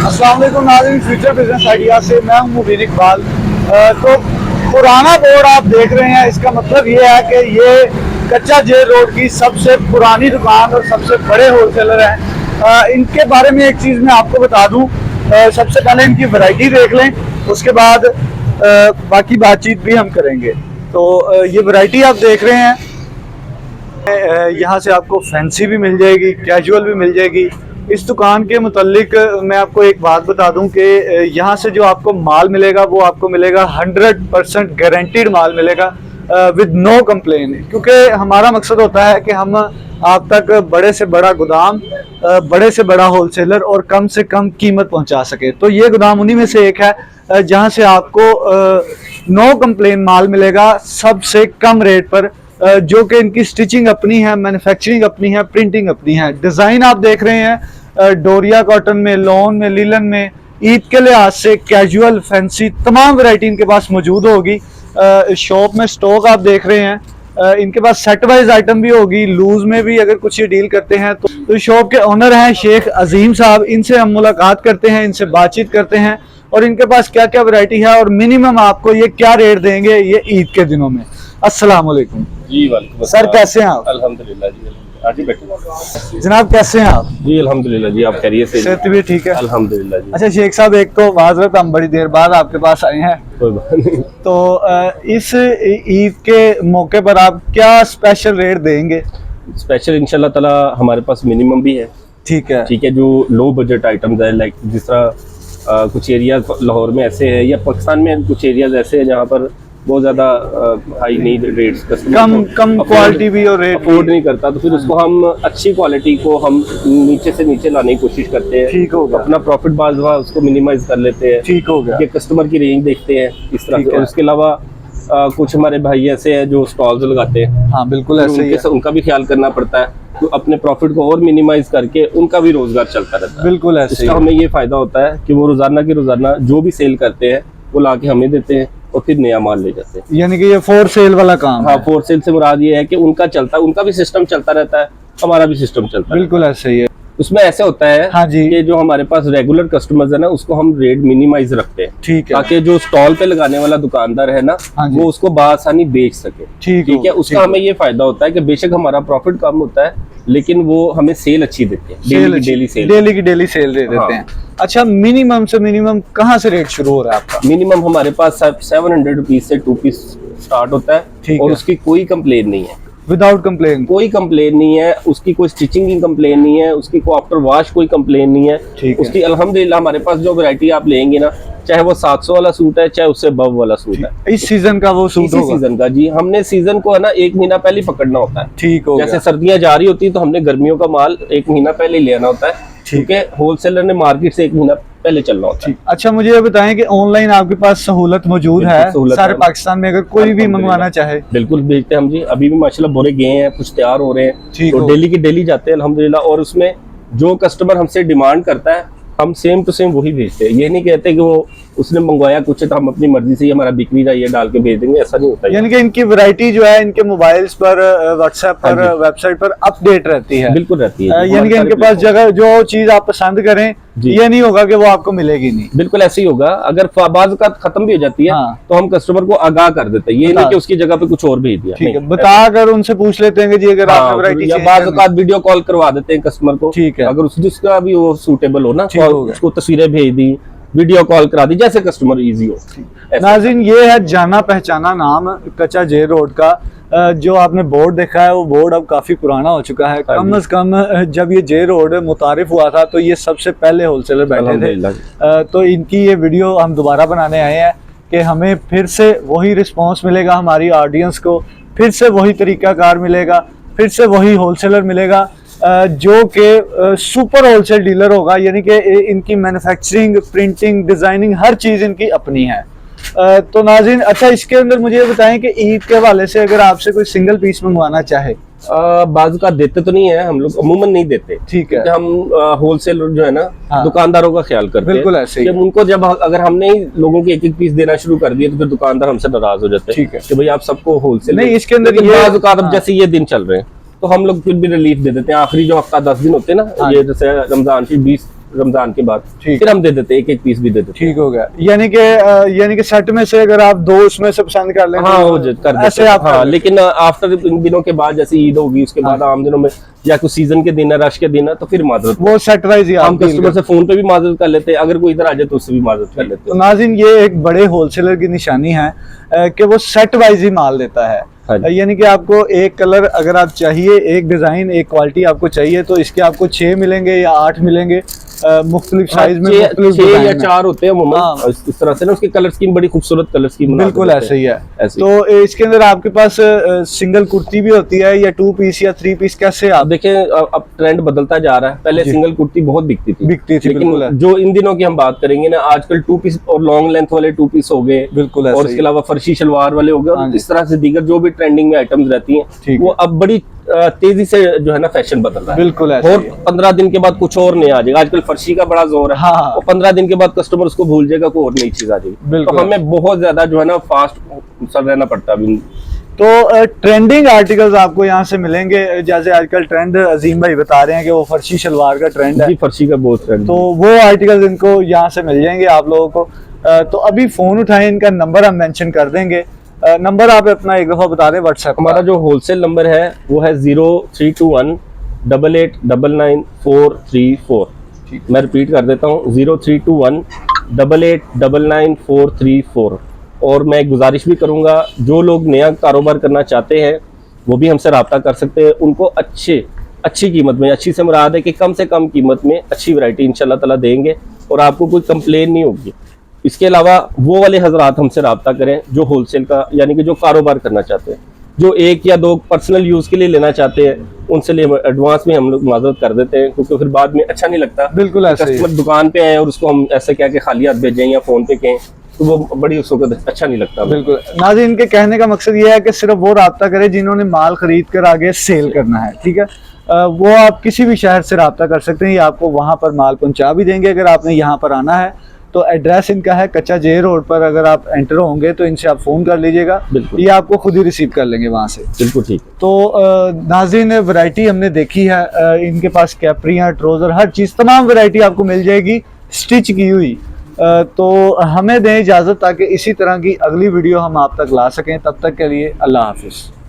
अस्सलाम वालेकुम नाज़रीन, फ्यूचर बिजनेस आइडिया से मैं हूं मुबीन इकबाल। तो पुराना बोर्ड आप देख रहे हैं, इसका मतलब ये है कि ये कच्चा जेल रोड की सबसे पुरानी दुकान और सबसे बड़े होलसेलर हैं। इनके बारे में एक चीज़ मैं आपको बता दूं, सबसे पहले इनकी वैरायटी देख लें, उसके बाद बाकी बातचीत भी हम करेंगे। तो ये वैरायटी आप देख रहे हैं, यहाँ से आपको फैंसी भी मिल जाएगी, कैजुअल भी मिल जाएगी। इस दुकान के मुतालिक मैं आपको एक बात बता दूं कि यहाँ से जो आपको माल मिलेगा वो आपको मिलेगा 100% गारंटीड माल मिलेगा विद नो कंप्लेन, क्योंकि हमारा मकसद होता है कि हम आप तक बड़े से बड़ा गोदाम, बड़े से बड़ा होलसेलर और कम से कम कीमत पहुंचा सके। तो ये गोदाम उन्हीं में से एक है जहाँ से आपको नो कंप्लेन माल मिलेगा सबसे कम रेट पर, जो कि इनकी स्टिचिंग अपनी है, मैन्युफैक्चरिंग अपनी है, प्रिंटिंग अपनी है। डिज़ाइन आप देख रहे हैं डोरिया कॉटन में, लॉन में, लीलन में, ईद के लिहाज से कैजुअल, फैंसी तमाम वैरायटी इनके पास मौजूद होगी। शॉप में स्टॉक आप देख रहे हैं, इनके पास सेट वाइज आइटम भी होगी, लूज में भी अगर कुछ ये डील करते हैं। तो शॉप के ओनर हैं शेख अजीम साहब, इनसे हम मुलाकात करते हैं, इनसे बातचीत करते हैं और इनके पास क्या क्या वैरायटी है और मिनिमम आपको ये क्या रेट देंगे ये ईद के दिनों में। अस्सलाम वालेकुम जी। वालेकुम सर, कैसे हैं आप? अल्हम्दुलिल्लाह जी। आज ही बैठे जनाब, कैसे हैं आप? जी अल्हम्दुलिल्लाह जी। आप खैरियत से? सेहत भी ठीक है अल्हम्दुलिल्लाह जी। अच्छा शेख साहब, एक तो माजरत, हम बड़ी देर बाद आपके पास आए हैं, कोई बात नहीं। तो इस ईद के मौके पर आप क्या स्पेशल रेट देंगे? स्पेशल इंशाल्लाह ताला हमारे पास मिनिमम भी है। ठीक है, ठीक है, जो लो बजट आइटम्स है, लाइक जिस तरह कुछ एरियाज लाहौर में ऐसे हैं या पाकिस्तान में कुछ एरियाज ऐसे हैं जहाँ पर बहुत ज्यादा हाई नहीं रेट्स, कम क्वालिटी भी और रेट अफोर्ड नहीं करता, तो फिर उसको हम अच्छी क्वालिटी को हम नीचे से नीचे लाने की कोशिश करते हैं। ठीक हो गया, अपना प्रॉफिट बाजवा उसको मिनिमाइज कर लेते हैं। ठीक हो गया, कि कस्टमर की रेंज देखते हैं इस तरह से। और उसके अलावा कुछ हमारे भाई ऐसे हैं जो स्टॉल्स लगाते हैं। हाँ बिल्कुल ऐसे ही है। उनका भी ख्याल करना पड़ता है, तो अपने प्रॉफिट को और मिनिमाइज करके उनका भी रोजगार चलता रहता है। बिल्कुल ऐसे इसका हमें ये फायदा होता है कि वो रोजाना की रोजाना जो भी सेल करते हैं वो लाके हमें देते हैं और फिर नया माल ले जाते हैं। यानी कि ये फोर सेल वाला काम हाँ, है। फोर सेल से मुराद ये है कि उनका चलता है, उनका भी सिस्टम चलता रहता है, हमारा भी सिस्टम चलता है। बिल्कुल ऐसे ही है। उसमें ऐसे होता है हाँ जी, कि जो हमारे पास रेगुलर कस्टमर्स है ना, उसको हम रेट मिनिमाइज रखते हैं, ठीक है, ताकि जो स्टॉल पे लगाने वाला दुकानदार है ना, हाँ जी, वो उसको बासानी बेच सके। ठीक ठीक है, उसका हमें ये फायदा होता है कि बेशक हमारा प्रॉफिट कम होता है, लेकिन वो हमें सेल अच्छी देते हैं, डेली सेल दे देते हाँ। हैं। अच्छा, मिनिमम से मिनिमम कहाँ से रेट शुरू हो रहा है आपका? मिनिमम हमारे पास 700 रुपीज से 2 पीस स्टार्ट होता है। ठीक और है। उसकी कोई कंप्लेन नहीं है, विदाउट कंप्लेन? कोई कंप्लेन नहीं है, उसकी कोई स्टिचिंग की कंप्लेन नहीं है, उसकी को आफ्टर वॉश कोई कंप्लेन नहीं है। ठीक है। उसकी अल्हम्दुलिल्लाह हमारे पास जो वैरायटी आप लेंगे ना, चाहे वो 700 वाला सूट है, चाहे उससे अबव वाला सूट है, इस सीजन का वो सूट इसी होगा? सीजन का जी। हमने सीजन को है ना 1 महीना पहले ही पकड़ना होता है। ठीक हो जैसे गया, सर्दियां जा रही होती है तो हमने गर्मियों का माल 1 महीना पहले ही लेना होता है, क्योंकि होलसेलर ने मार्केट से 1 महीना पहले चलना होता है। अच्छा, मुझे ये बताएं कि ऑनलाइन आपके पास सहूलत मौजूद है सहूलत सारे है। पाकिस्तान में, अगर कोई भी मंगवाना चाहे? बिल्कुल भेजते हैं हम जी। अभी भी माशाल्लाह बोरे गए हैं, कुछ तैयार हो रहे हैं, ठीक तो हो। डेली की डेली जाते हैं अल्हम्दुलिल्लाह। और उसमें जो कस्टमर हमसे डिमांड करता है हम सेम टू सेम वही भेजते हैं। ये नहीं कहते कि वो उसने मंगवाया कुछ है तो हम अपनी मर्जी से हमारा बिक्री रहा ये डाल के भेज देंगे, ऐसा नहीं होता है। यानी कि इनकी वैरायटी जो है इनके मोबाइल्स पर, व्हाट्सएप पर, हाँ जी। वेबसाइट पर अपडेट रहती है। बिल्कुल रहती है। यानी कि इनके पास जगह जो चीज आप पसंद करें, जी। ये नहीं होगा कि वो आपको मिलेगी नहीं। बिल्कुल ऐसे ही होगा। अगर बाज़ का खत्म भी हो जाती है हाँ। तो हम कस्टमर को आगाह कर देते हैं, ये नहीं कि उसकी जगह पे कुछ और भेज दिया। ठीक है, नहीं, बता कर उनसे पूछ लेते हैं कि जी अगर आपने हाँ, वैरायटी या बाज़ वीडियो कॉल करवा देते हैं कस्टमर को। ठीक है। अगर जिसका भी वो सूटेबल हो ना, ठीक हो गया। उसको तस्वीरें भेज दी, वीडियो कॉल करा दी, जैसे कस्टमर इजी हो। ऐसा। नाज़रीन, ये है जाना पहचाना नाम कच्चा जेल रोड का। जो आपने बोर्ड देखा है वो बोर्ड अब काफ़ी पुराना हो चुका है। कम से कम जब ये जे रोड मुतारिफ हुआ था तो ये सबसे पहले होलसेलर बैठे थे। अल्हम्दुलिल्लाह। तो इनकी ये वीडियो हम दोबारा बनाने आए हैं कि हमें फिर से वही रिस्पांस मिलेगा हमारी ऑडियंस को, फिर से वही तरीकाकार मिलेगा, फिर से वही होलसेलर मिलेगा जो कि सुपर होलसेल डीलर होगा। यानी कि इनकी मैन्युफैक्चरिंग, प्रिंटिंग, डिज़ाइनिंग हर चीज़ इनकी अपनी है। तो नाज़रीन, अच्छा इसके अंदर मुझे ये बताएं कि ईद के हवाले से अगर आपसे कोई सिंगल पीस मंगवाना चाहे? बाज़ का देते तो नहीं है हम लोग, अमूमन नहीं देते। ठीक है, क्योंकि हम होलसेलर जो है ना, हाँ। दुकानदारों का ख्याल करते हैं। बिल्कुल ऐसे ही। जब उनको अगर हमने ही लोगों के 1-1 पीस देना शुरू कर दिए तो फिर दुकानदार हमसे नाराज हो जाते हैं। ठीक है। कि भाई आप सबको होलसेल नहीं, इसके अंदर ये हाँ। जैसे ये दिन चल रहे हैं तो हम लोग फिर भी रिलीफ दे देते हैं। आखिरी जो हफ्ता 10 दिन होते हैं ना, हाँ। ये जैसे रमजान की रमजान के बाद, ठीक। फिर हम दे देते हैं, एक एक पीस भी दे देते हैं। ठीक हो गया, यानी कि सेट में से अगर आप 2 उसमें से पसंद कर लें हाँ तो वो कर देते ऐसे हैं। आप हाँ, लेकिन आफ्टर इन दिनों के बाद, जैसे ईद होगी उसके बाद आम दिनों में या कुछ सीजन के दिन है, रश के दिन है, तो फिर माजरत वो सेट वाइज ही हम आप deal कस्टमर से फोन पे भी माजरत कर लेते हैं, अगर कोई इधर आ जाए तो उससे भी माजरत कर लेते तो हैं। नाज़रीन ये एक बड़े होलसेलर की निशानी है कि वो सेट वाइज ही माल देता है। हाँ जी। यानी कि आपको एक कलर अगर आप चाहिए, एक डिजाइन, एक क्वालिटी आपको चाहिए तो इसके आपको 6 मिलेंगे या 8 मिलेंगे, मुख्तलिफ साइज में, मुख्तलिफ 6 या डिजाइन में। 4 होते हैं अमूमन। हाँ। इस तरह से ना उसकी कलर स्कीम बड़ी खूबसूरत कलर स्कीम बिल्कुल ऐसे ही है। ऐसे ही। तो इसके अंदर आपके पास सिंगल कुर्ती भी होती है या 2 पीस या 3 पीस, कैसे आप आप देखें अब ट्रेंड बदलता जा रहा है। पहले जी। सिंगल कुर्ती बहुत बिकती थी, बिल्कुल है। लेकिन जो इन दिनों की हम बात करेंगे ना, आजकल 2 पीस और लॉन्ग लेंथ वाले 2 पीस हो गए, बिल्कुल और ऐसे उसके ही। अलावा फर्शी शलवार वाले हो गए, हाँ और जी। इस तरह से दीगर जो भी ट्रेंडिंग में आइटम्स रहती हैं, ठीक वो है। अब बड़ी तेजी से जो है ना फैशन बदल रहा है। बिल्कुल ऐसे और ही है। 15 दिन के बाद कुछ और नया आ जाएगा। आजकल फर्शी का बड़ा जोर है, हाँ। और 15 दिन के बाद कस्टमर उसको भूल जाएगा, कोई और नई चीज आ जाएगी। बिल्कुल। तो हमें बहुत ज्यादा जो है ना फास्ट सा रहना पड़ता है अभी। तो ट्रेंडिंग आर्टिकल्स आपको यहाँ से मिलेंगे, जैसे आजकल ट्रेंड अजीम भाई बता रहे हैं कि वो फर्शी शलवार का ट्रेंड है, जी, फर्शी का बहुत ट्रेंड तो वो आर्टिकल्स इनको यहाँ से मिल जाएंगे आप लोगों को। तो अभी फोन उठाएं, इनका नंबर हम मेंशन कर देंगे। नंबर आप अपना एक दफा बता दें व्हाट्सएप। हमारा जो होलसेल नंबर है वो है 0321 8899 मैं रिपीट कर देता हूँ, 0321 8899 और मैं एक गुजारिश भी करूँगा, जो लोग नया कारोबार करना चाहते हैं वो भी हमसे रब्ता कर सकते हैं। उनको अच्छी कीमत में, अच्छी से मुराद है कि कम से कम कीमत में अच्छी वैरायटी इंशाल्लाह ताला देंगे और आपको कोई कंप्लेन नहीं होगी। इसके अलावा वो वाले हजरात हमसे रब्ता करें जो होलसेल का, यानी कि जो कारोबार करना चाहते हैं, जो 1 या 2 पर्सनल यूज के लिए लेना चाहते हैं, उनसे लिए एडवांस में हम लोग माजरत कर देते हैं, क्योंकि फिर बाद में अच्छा नहीं लगता। बिल्कुल ऐसे ही है। कस्टमर दुकान पे आए और उसको हम ऐसे कह के खाली हाथ भेजें या फोन पे कहें, तो वो बड़ी उस वक्त अच्छा नहीं लगता। बिल्कुल नाज़रीन, इनके कहने का मकसद ये है कि सिर्फ वो रब्ता करें जिन्होंने माल खरीद कर आगे सेल करना है, ठीक है। वो आप किसी भी शहर से रब्ता कर सकते हैं, ये आपको वहाँ पर माल पहुँचा भी देंगे। अगर आपने यहाँ पर आना है तो एड्रेस इनका है कच्चा जे रोड पर, अगर आप एंटर होंगे तो इनसे आप फ़ोन कर लीजिएगा, बिल्कुल। ये आपको खुद ही रिसीव कर लेंगे वहाँ से। बिल्कुल ठीक। तो नाज़रीन, वैरायटी हमने देखी है, इनके पास कैपरियाँ, ट्रोज़र, हर चीज़, तमाम वैरायटी आपको मिल जाएगी स्टिच की हुई। तो हमें दें इजाज़त ताकि इसी तरह की अगली वीडियो हम आप तक ला सकें। तब तक के लिए अल्लाह हाफिज़।